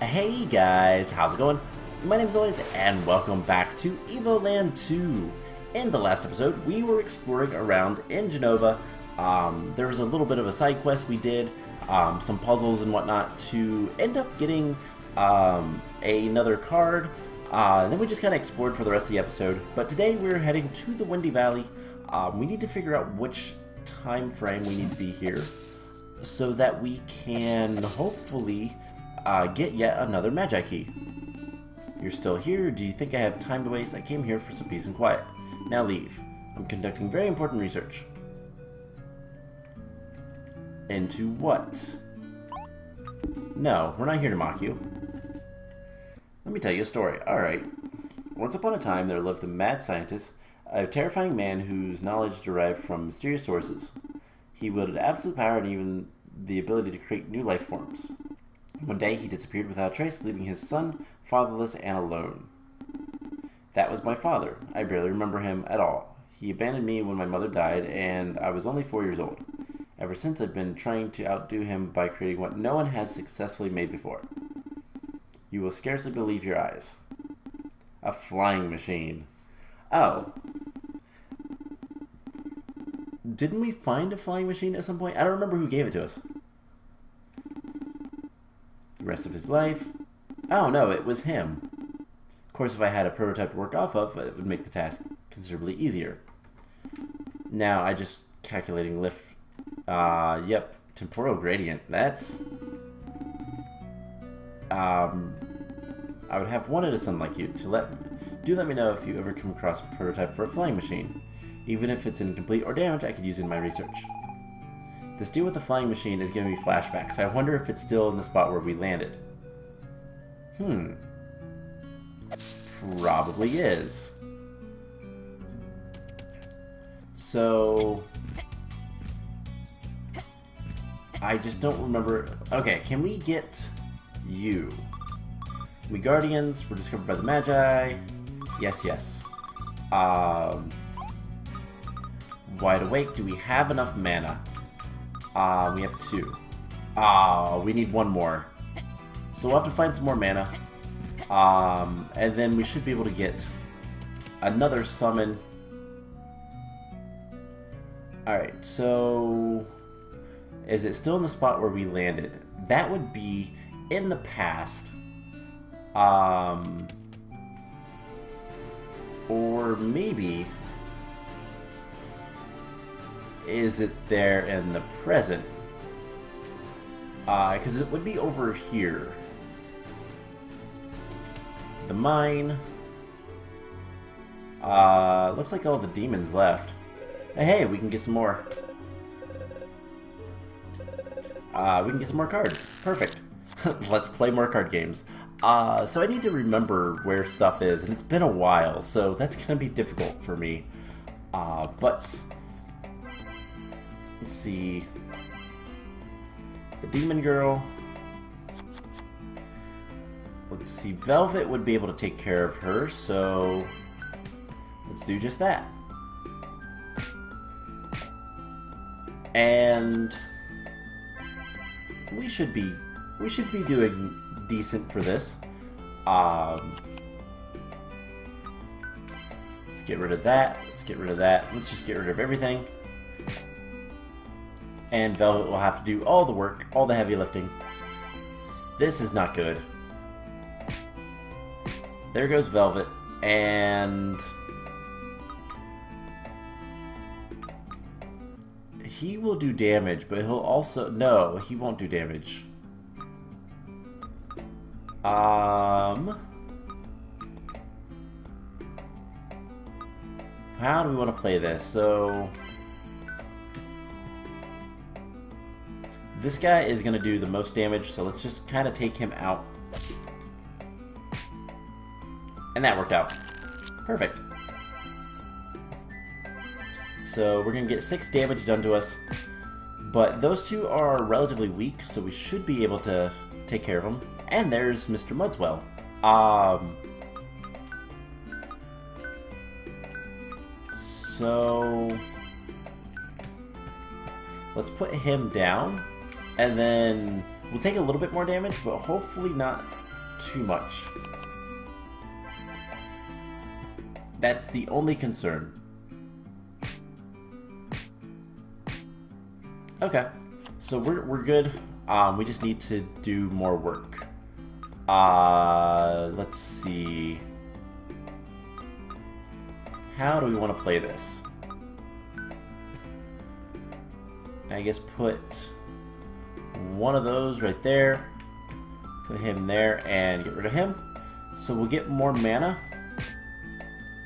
Hey guys, how's it going? My name's Elias and welcome back to Evoland 2. In the last episode, we were exploring around in Genova. There was a little bit of a side quest we did, some puzzles and whatnot to end up getting another card. Then we just kind of explored for the rest of the episode. But today we're heading to the Windy Valley. We need to figure out which time frame we need to be here so that we can hopefully get yet another Magi Key. You're still here? Do you think I have time to waste? I came here for some peace and quiet. Now leave. I'm conducting very important research. Into what? No, we're not here to mock you. Let me tell you a story. Alright. Once upon a time, there lived a mad scientist, a terrifying man whose knowledge derived from mysterious sources. He wielded absolute power and even the ability to create new life forms. One day, he disappeared without a trace, leaving his son fatherless and alone. That was my father. I barely remember him at all. He abandoned me when my mother died, and I was only 4 years old. Ever since, I've been trying to outdo him by creating what no one has successfully made before. You will scarcely believe your eyes. A flying machine. Oh. Didn't we find a flying machine at some point? I don't remember who gave it to us. The rest of his life. Oh no, it was him. Of course, if I had a prototype to work off of, it would make the task considerably easier. Now, I just calculating lift. Yep, temporal gradient. That's... I would have wanted a son like you to let me know if you ever come across a prototype for a flying machine. Even if it's incomplete or damaged, I could use it in my research. This deal with the flying machine is giving me flashbacks. I wonder if it's still in the spot where we landed. Probably is. So... I just don't remember... Okay, can we get you? We Guardians were discovered by the Magi. Yes, yes. Wide Awake, do we have enough mana? We have 2. We need 1 more. So we'll have to find some more mana. And then we should be able to get another summon. Alright, so... Is it still in the spot where we landed? That would be in the past. Or maybe... Is it there in the present? Because it would be over here. The mine. Looks like all the demons left. Hey, we can get some more. We can get some more cards. Perfect. Let's play more card games. So I need to remember where stuff is, and it's been a while, so that's going to be difficult for me. But... Let's see. The Demon Girl. Let's see. Velvet would be able to take care of her, so let's do just that. And we should be doing decent for this. Let's get rid of that. Let's get rid of that. Let's just get rid of everything. And Velvet will have to do all the work, all the heavy lifting. This is not good. There goes Velvet, and... He will do damage, but he'll also... No, he won't do damage. How do we want to play this? So... This guy is going to do the most damage, so let's just kind of take him out. And that worked out. Perfect. So we're going to get 6 damage done to us. But those 2 are relatively weak, so we should be able to take care of them. And there's Mr. Mudswell. So... Let's put him down. And then we'll take a little bit more damage, but hopefully not too much. That's the only concern. Okay, so we're good. We just need to do more work. Let's see. How do we want to play this? I guess put one of those right there. Put him there and get rid of him. So we'll get more mana.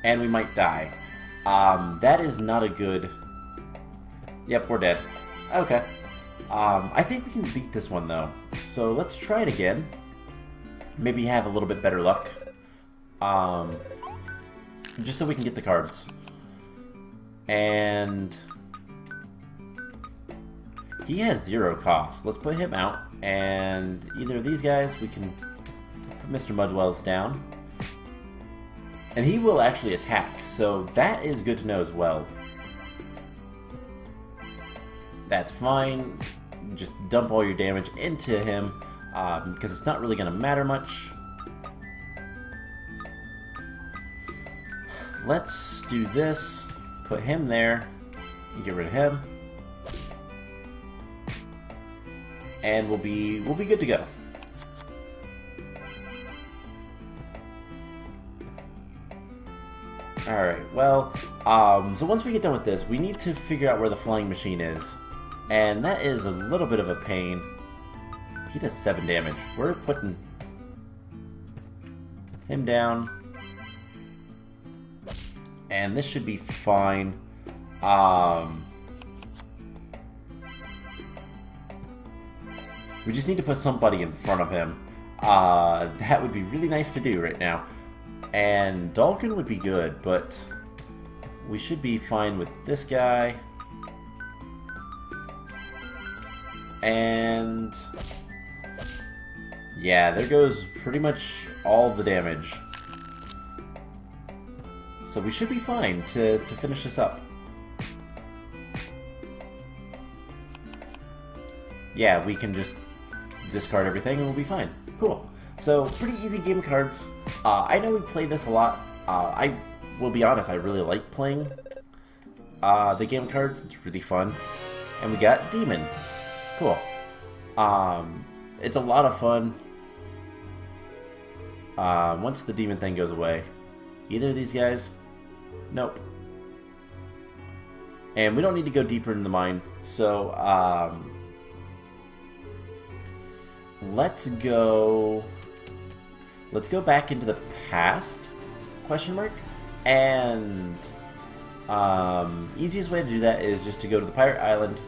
And we might die. That is not a good... Yep, we're dead. Okay. I think we can beat this one, though. So let's try it again. Maybe have a little bit better luck. Just so we can get the cards. And... he has 0 cost. Let's put him out. And either of these guys, we can put Mr. Mudwells down. And he will actually attack, so that is good to know as well. That's fine. Just dump all your damage into him, because it's not really going to matter much. Let's do this. Put him there. Get rid of him. And we'll be good to go. Alright, well, so once we get done with this, we need to figure out where the flying machine is. And that is a little bit of a pain. He does 7 damage. We're putting him down. And this should be fine. We just need to put somebody in front of him. That would be really nice to do right now. And Dalkin would be good, but we should be fine with this guy. And yeah, there goes pretty much all the damage. So we should be fine to finish this up. Yeah, we can just discard everything and we'll be fine. Cool. So, pretty easy game of cards. I know we play this a lot. I will be honest, I really like playing the game of cards. It's really fun. And we got Demon. Cool. It's a lot of fun. Once the demon thing goes away. Either of these guys? Nope. And we don't need to go deeper in the mine. So, let's go back into the past, question mark, and easiest way to do that is just to go to the pirate island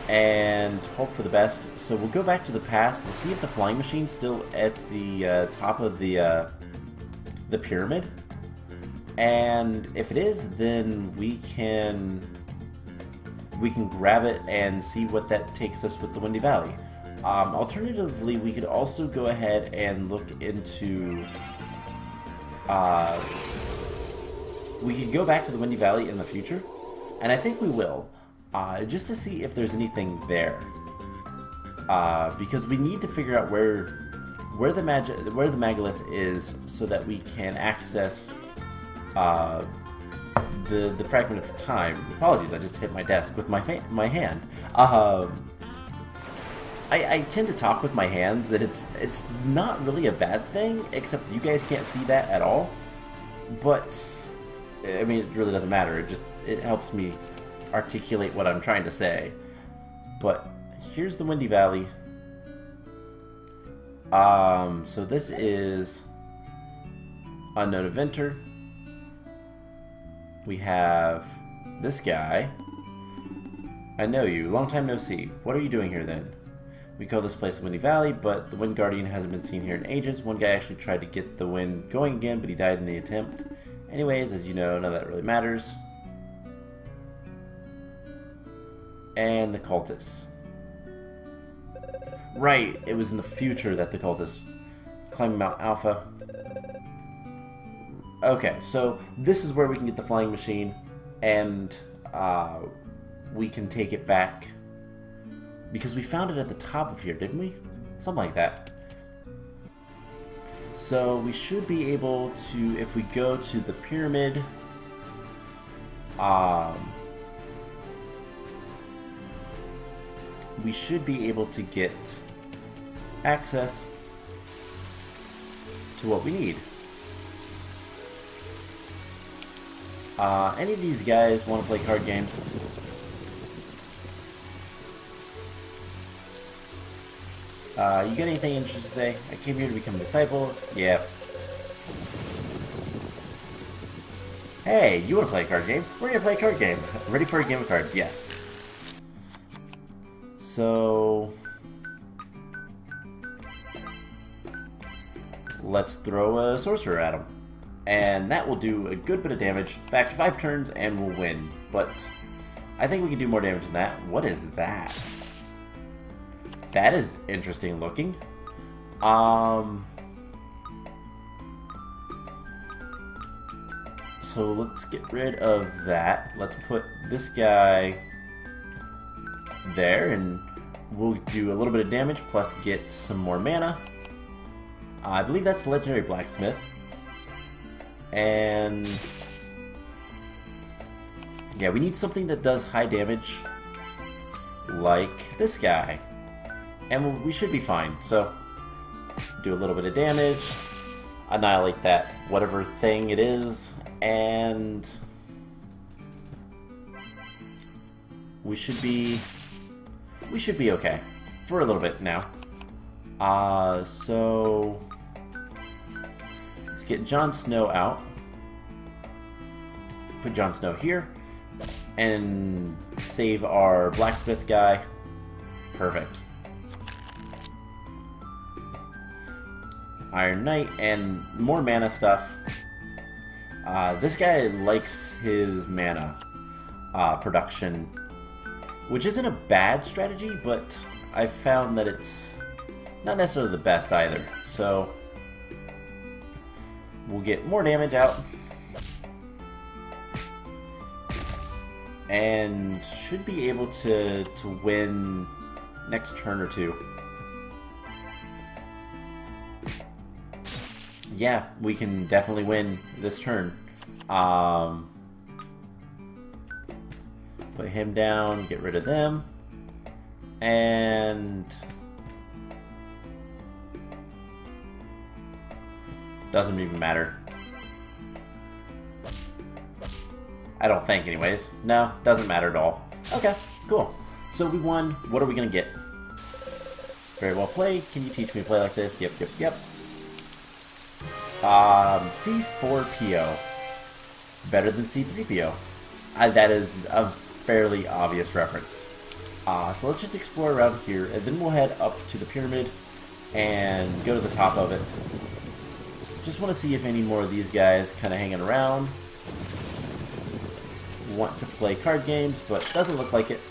and hope for the best. So we'll go back to the past, we'll see if the flying machine's still at the top of the pyramid, and if it is, then we can grab it and see what that takes us with the Windy Valley. Alternatively, we could also go ahead and look into... we could go back to the Windy Valley in the future, and I think we will, just to see if there's anything there. Because we need to figure out where the Megalith is, so that we can access the fragment of time. Apologies, I just hit my desk with my hand. I tend to talk with my hands, and it's not really a bad thing, except you guys can't see that at all. But I mean, it really doesn't matter. It helps me articulate what I'm trying to say. But here's the Windy Valley. So this is Unknown Inventor. We have this guy. I know you. Long time no see. What are you doing here then? We call this place the Windy Valley, but the Wind Guardian hasn't been seen here in ages. One guy actually tried to get the wind going again, but he died in the attempt. Anyways, as you know, none of that really matters. And the cultists. Right, it was in the future that the cultists climbed Mount Alpha. Okay, so this is where we can get the flying machine, and we can take it back. Because we found it at the top of here, didn't we? Something like that. So we should be able to, if we go to the pyramid, we should be able to get access to what we need. Any of these guys want to play card games? You got anything interesting to say? I came here to become a disciple. Yeah. Hey, you want to play a card game? We're gonna play a card game. Ready for a game of cards? Yes. So let's throw a sorcerer at him. And that will do a good bit of damage. In fact, 5 turns and we'll win. But I think we can do more damage than that. What is that? That is interesting looking. So let's get rid of that. Let's put this guy there, and we'll do a little bit of damage plus get some more mana. I believe that's legendary blacksmith. And yeah, we need something that does high damage like this guy. And we should be fine. So do a little bit of damage, annihilate that whatever thing it is, and we should be okay for a little bit now. So let's get Jon Snow out. Put Jon Snow here and save our blacksmith guy. Perfect. Iron Knight and more mana stuff. This guy likes his mana production, which isn't a bad strategy, but I've found that it's not necessarily the best either. So we'll get more damage out and should be able to win next turn or two. Yeah, we can definitely win this turn. Put him down, get rid of them, and doesn't even matter. I don't think anyways. No, doesn't matter at all. Okay, cool. So we won. What are we gonna get? Very well played. Can you teach me to play like this? Yep, yep, yep. C4PO. Better than C3PO. That is a fairly obvious reference. So let's just explore around here, and then we'll head up to the pyramid and go to the top of it. Just want to see if any more of these guys kind of hanging around want to play card games, but doesn't look like it.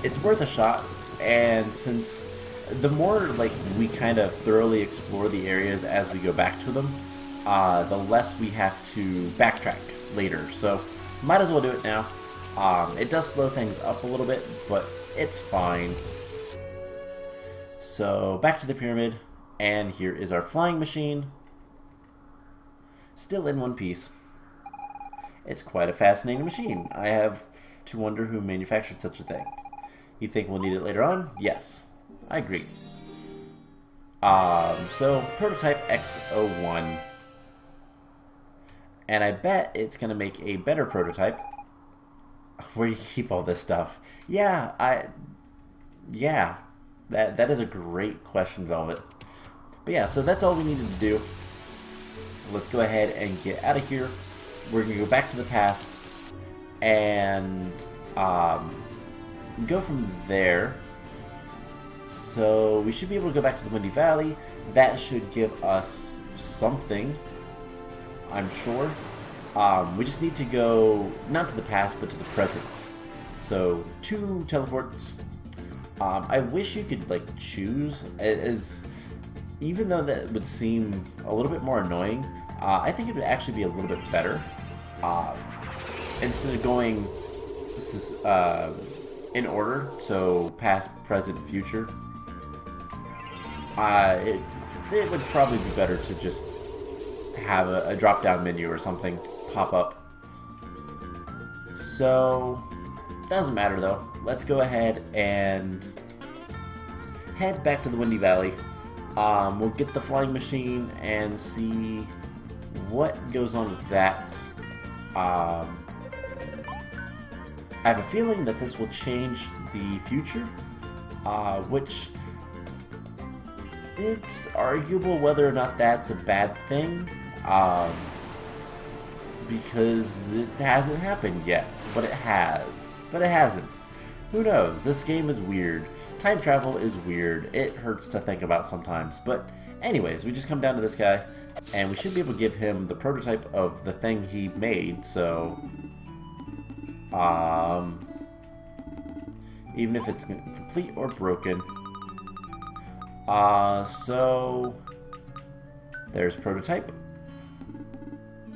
It's worth a shot, and since the more like we kind of thoroughly explore the areas as we go back to them, the less we have to backtrack later. So might as well do it now. It does slow things up a little bit, but it's fine. So back to the pyramid, and here is our flying machine. Still in one piece. It's quite a fascinating machine. I have to wonder who manufactured such a thing. You think we'll need it later on? Yes. I agree. So prototype X01, and I bet it's gonna make a better prototype. Where do you keep all this stuff? Yeah, that is a great question, Velvet. But yeah, so that's all we needed to do. Let's go ahead and get out of here. We're gonna go back to the past and go from there. So we should be able to go back to the Windy Valley. That should give us something, I'm sure. We just need to go, not to the past, but to the present. So 2 teleports. I wish you could like choose, as even though that would seem a little bit more annoying, I think it would actually be a little bit better. Instead of going in order, so past, present, future. it would probably be better to just have a drop-down menu or something pop up. So, doesn't matter though. Let's go ahead and head back to the Windy Valley. We'll get the flying machine and see what goes on with that. I have a feeling that this will change the future, which it's arguable whether or not that's a bad thing, because it hasn't happened yet, but it has. But it hasn't. Who knows? This game is weird. Time travel is weird. It hurts to think about sometimes. But anyways, we just come down to this guy, and we should be able to give him the prototype of the thing he made, so even if it's complete or broken. So there's prototype.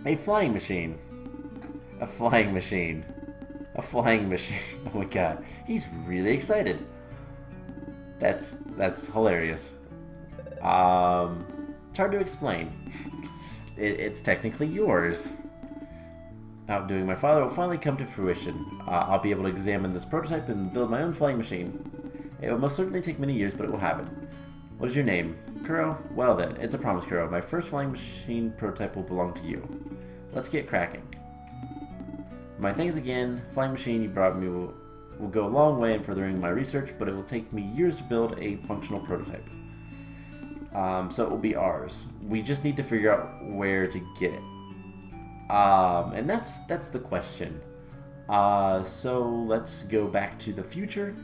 A flying machine. A flying machine. A flying machine. Oh my god. He's really excited. That's hilarious. It's hard to explain. It's technically yours. Outdoing my father will finally come to fruition. I'll be able to examine this prototype and build my own flying machine. It will most certainly take many years, but it will happen. What is your name? Kuro? Well then, it's a promise, Kuro. My first flying machine prototype will belong to you. Let's get cracking. My thanks again. Flying machine you brought me will go a long way in furthering my research, but it will take me years to build a functional prototype. So it will be ours. We just need to figure out where to get it. And that's the question. So let's go back to the future,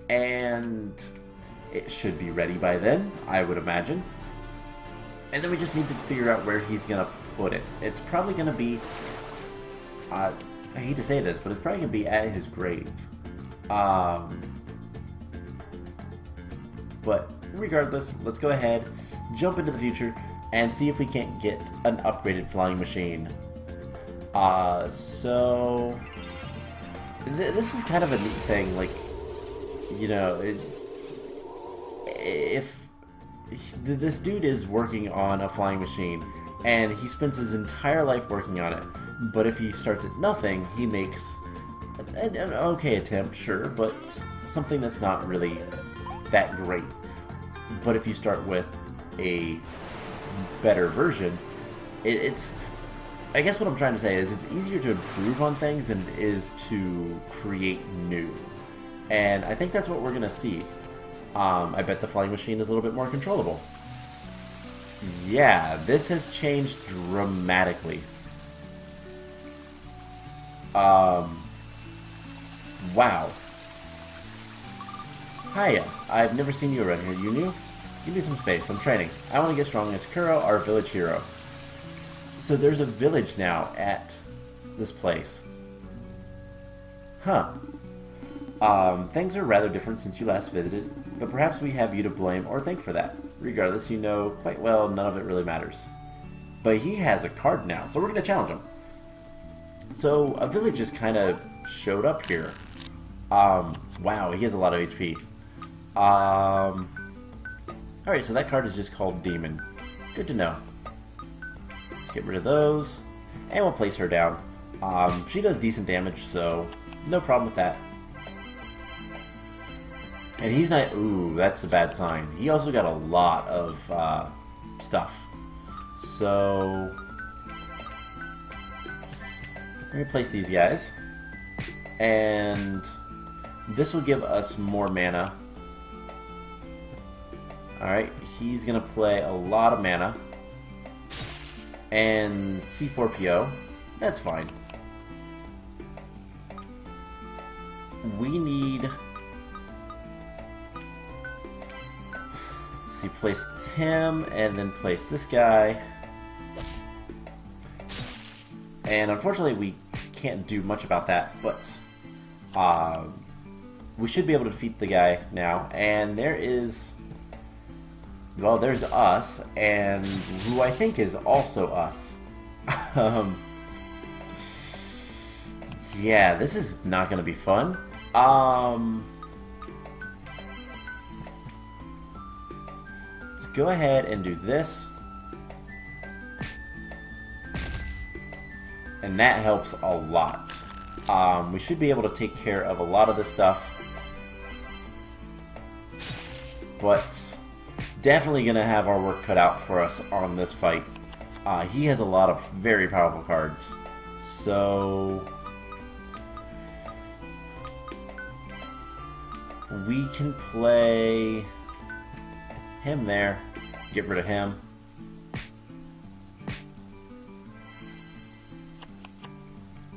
and it should be ready by then, I would imagine. And then we just need to figure out where he's gonna put it. It's probably gonna be, I hate to say this, but it's probably gonna be at his grave. But regardless, let's go ahead, jump into the future, and see if we can't get an upgraded flying machine. So this is kind of a neat thing. Like, you know, if this dude is working on a flying machine and he spends his entire life working on it, but if he starts at nothing, he makes an okay attempt, sure, but something that's not really that great. But if you start with a better version, it's, I guess what I'm trying to say is it's easier to improve on things than it is to create new. And I think that's what we're going to see. I bet the flying machine is a little bit more controllable. Yeah, this has changed dramatically. Wow. Hiya, I've never seen you around here. You new? Give me some space. I'm training. I want to get strong as Kuro, our village hero. So there's a village now at this place. Huh. Things are rather different since you last visited, but perhaps we have you to blame or thank for that. Regardless, you know quite well none of it really matters. But he has a card now, so we're going to challenge him. So a village just kind of showed up here. Wow, he has a lot of HP. Alright, so that card is just called Demon. Good to know. Let's get rid of those. And we'll place her down. She does decent damage, so no problem with that. And he's not... Ooh, that's a bad sign. He also got a lot of stuff. So... let me place these guys. And this will give us more mana. Alright, he's going to play a lot of mana. And C4PO. That's fine. We need... let's see, place him, and then place this guy. And unfortunately, we can't do much about that, but we should be able to defeat the guy now. And there is... well, there's us, and who I think is also us. Yeah, this is not going to be fun. go ahead and do this. And that helps a lot. We should be able to take care of a lot of this stuff. But definitely going to have our work cut out for us on this fight. He has a lot of very powerful cards. So we can play him there. Get rid of him.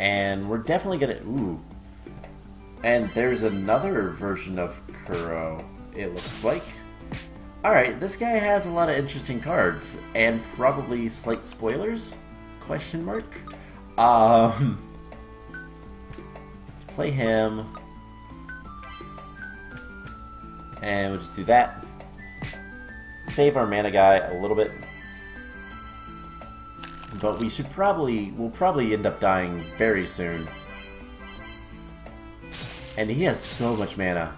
And we're definitely gonna... Ooh. And there's another version of Kuro, it looks like. Alright, this guy has a lot of interesting cards. And probably slight spoilers? Question mark? Let's play him. And we'll just do that. Save our mana guy a little bit. But we'll probably end up dying very soon. And he has so much mana.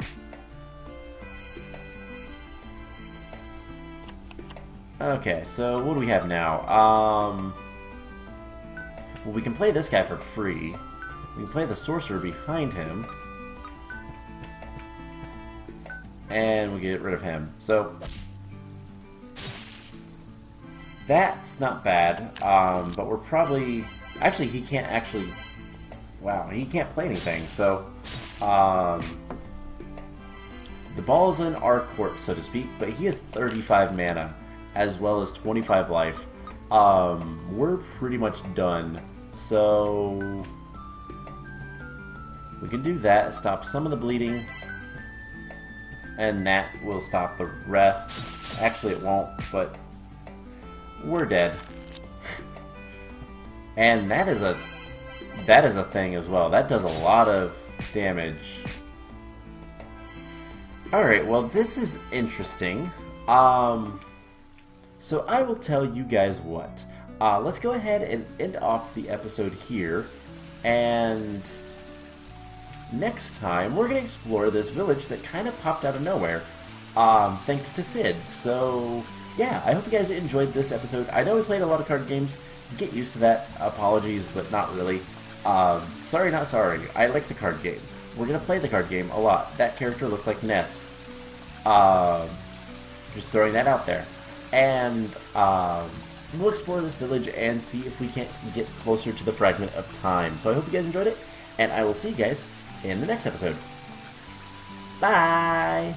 Okay, so what do we have now? Well, we can play this guy for free. We can play the sorcerer behind him. And we'll get rid of him. So that's not bad, but we're probably... Actually, he can't actually... Wow, he can't play anything, so... the ball is in our court, so to speak, but he has 35 mana, as well as 25 life. We're pretty much done, so... We can do that, stop some of the bleeding, and that will stop the rest. Actually, it won't, but... We're dead. And that is a thing as well. That does a lot of damage. Alright, well this is interesting. So I will tell you guys what. Let's go ahead and end off the episode here. And next time we're going to explore this village that kind of popped out of nowhere. Thanks to Sid. So... yeah, I hope you guys enjoyed this episode. I know we played a lot of card games. Get used to that. Apologies, but not really. Sorry, not sorry. I like the card game. We're going to play the card game a lot. That character looks like Ness. Just throwing that out there. And we'll explore this village and see if we can't get closer to the Fragment of Time. So I hope you guys enjoyed it, and I will see you guys in the next episode. Bye!